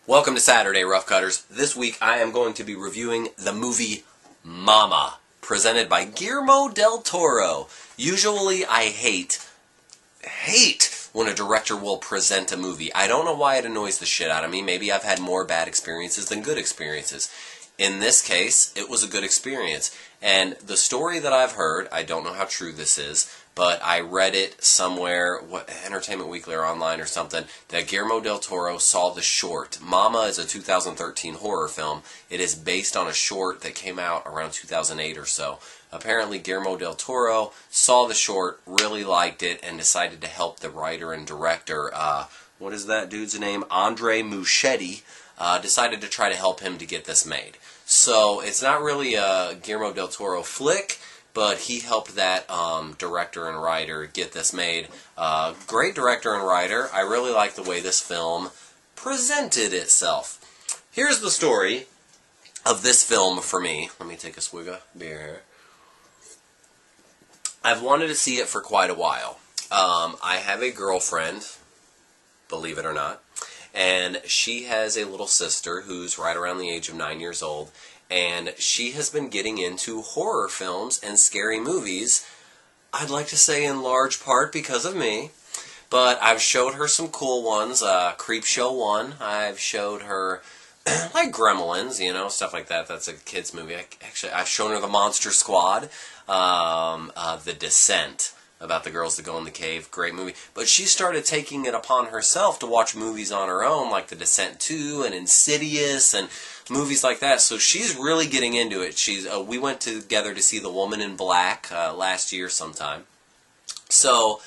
Welcome to Saturday, Rough Cutters. This week I am going to be reviewing the movie Mama, presented by Guillermo del Toro. Usually I hate when a director will present a movie. I don't know why it annoys the shit out of me. Maybe I've had more bad experiences than good experiences. In this case, it was a good experience. And the story that I've heard, I don't know how true this is, but I read it somewhere, Entertainment Weekly or online or something, that Guillermo del Toro saw the short. Mama is a 2013 horror film. It is based on a short that came out around 2008 or so. Apparently Guillermo del Toro saw the short, really liked it, and decided to help the writer and director, what is that dude's name? Andre Muschietti, decided to try to help him to get this made. So it's not really a Guillermo del Toro flick, but he helped that director and writer get this made. Great director and writer. I really like the way this film presented itself. Here's the story of this film for me. Let me take a swig of beer here. I've wanted to see it for quite a while. I have a girlfriend, believe it or not, and she has a little sister who's right around the age of 9 years old, and she has been getting into horror films and scary movies, I'd like to say in large part because of me. But I've showed her some cool ones, Creepshow 1, I've showed her like Gremlins, you know, stuff like that. That's a kid's movie. I've shown her The Monster Squad, The Descent, about the girls that go in the cave. Great movie. But she started taking it upon herself to watch movies on her own, like The Descent 2 and Insidious and movies like that. So she's really getting into it. We went together to see The Woman in Black last year sometime. So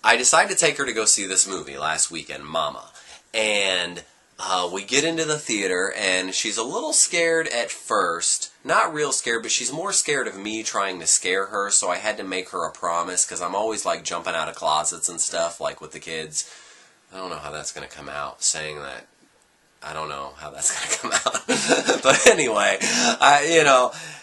I decided to take her to go see this movie last weekend, Mama. And we get into the theater, and she's a little scared at first. Not real scared, but she's more scared of me trying to scare her, so I had to make her a promise, because I'm always, like, jumping out of closets and stuff, like with the kids. I don't know how that's going to come out, saying that. I don't know how that's going to come out. But anyway,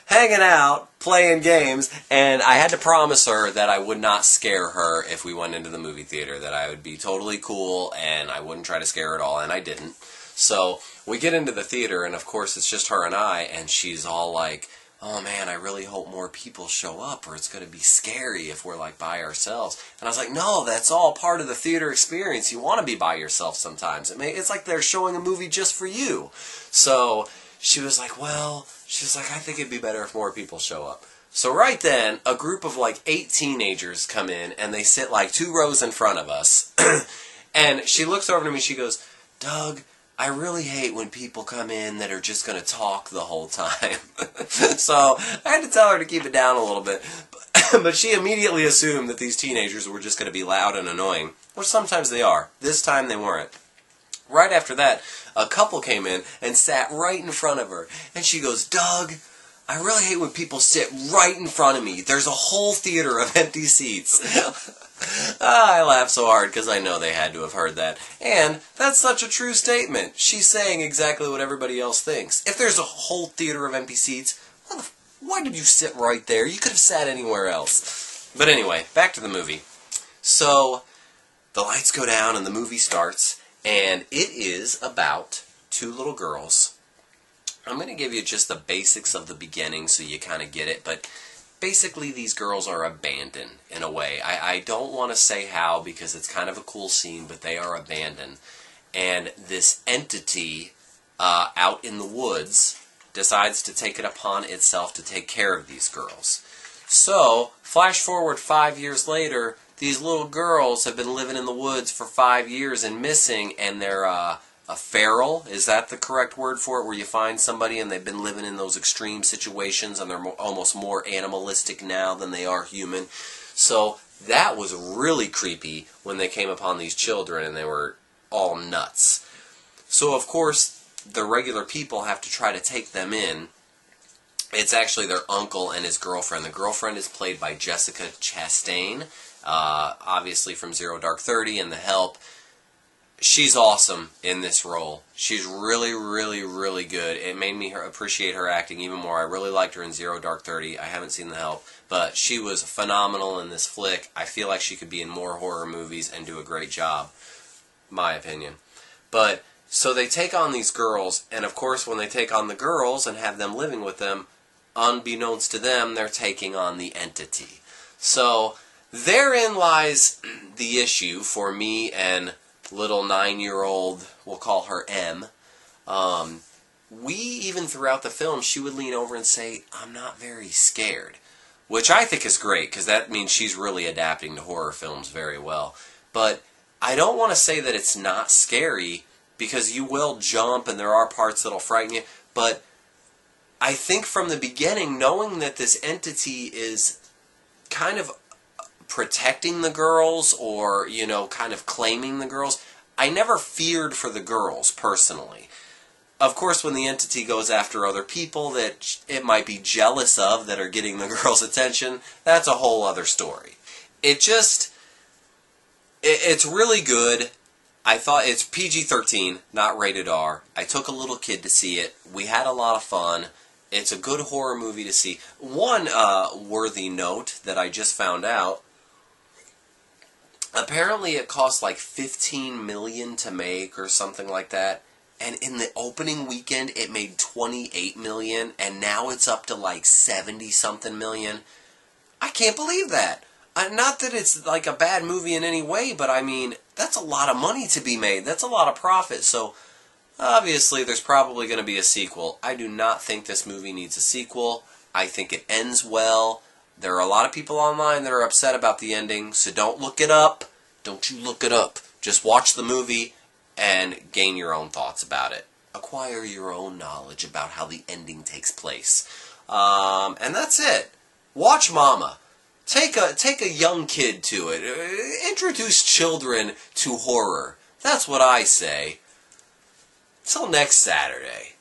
hanging out, playing games, and I had to promise her that I would not scare her if we went into the movie theater, that I would be totally cool, and I wouldn't try to scare her at all, and I didn't. So we get into the theater, and of course it's just her and I, and she's all like, oh man, I really hope more people show up, or it's going to be scary if we're like by ourselves. And I was like, no, that's all part of the theater experience. You want to be by yourself sometimes. It's like they're showing a movie just for you. So she was like, I think it'd be better if more people show up. So right then, a group of like 8 teenagers come in, and they sit like 2 rows in front of us. And she looks over to me, she goes, Doug, I really hate when people come in that are just going to talk the whole time. So I had to tell her to keep it down a little bit. But she immediately assumed that these teenagers were just going to be loud and annoying. Which sometimes they are. This time they weren't. Right after that, a couple came in and sat right in front of her. And she goes, Doug, I really hate when people sit right in front of me. There's a whole theater of empty seats. I laughed so hard because I know they had to have heard that. And that's such a true statement. She's saying exactly what everybody else thinks. If there's a whole theater of empty seats, why did you sit right there? You could have sat anywhere else. But anyway, back to the movie. So the lights go down and the movie starts, and it is about 2 little girls. I'm going to give you just the basics of the beginning so you kind of get it, but basically these girls are abandoned in a way. I don't want to say how because it's kind of a cool scene, but they are abandoned. And this entity out in the woods decides to take it upon itself to take care of these girls. So, flash forward 5 years later, these little girls have been living in the woods for 5 years and missing, and they're a feral, is that the correct word for it, where you find somebody and they've been living in those extreme situations and they're almost more animalistic now than they are human. So that was really creepy when they came upon these children and they were all nuts. So of course the regular people have to try to take them in. It's actually their uncle and his girlfriend. The girlfriend is played by Jessica Chastain, obviously from Zero Dark 30 and The Help. She's awesome in this role. She's really, really, really good. It made me appreciate her acting even more. I really liked her in Zero Dark 30. I haven't seen The Help, but she was phenomenal in this flick. I feel like she could be in more horror movies and do a great job, my opinion. But So they take on these girls, and of course when they take on the girls and have them living with them, unbeknownst to them, they're taking on the entity. So therein lies the issue for me and little 9-year-old, we'll call her M. We, even throughout the film, she would lean over and say, "I'm not very scared," which I think is great, because that means she's really adapting to horror films very well. But I don't want to say that it's not scary, because you will jump and there are parts that'll frighten you, but I think from the beginning, knowing that this entity is kind of protecting the girls, or, you know, kind of claiming the girls, I never feared for the girls, personally. Of course, when the entity goes after other people that it might be jealous of that are getting the girls' attention, that's a whole other story. It's really good. I thought it's PG-13, not rated R. I took a little kid to see it. We had a lot of fun. It's a good horror movie to see. One worthy note that I just found out, apparently it cost like $15 million to make or something like that. And in the opening weekend, it made $28 million, and now it's up to like 70-something million. I can't believe that. Not that it's like a bad movie in any way, but I mean, that's a lot of money to be made. That's a lot of profit. So, obviously, there's probably going to be a sequel. I do not think this movie needs a sequel. I think it ends well. There are a lot of people online that are upset about the ending, so don't look it up. Don't you look it up. Just watch the movie and gain your own thoughts about it. Acquire your own knowledge about how the ending takes place. And that's it. Watch Mama. Take a young kid to it. Introduce children to horror. That's what I say. Till next Saturday.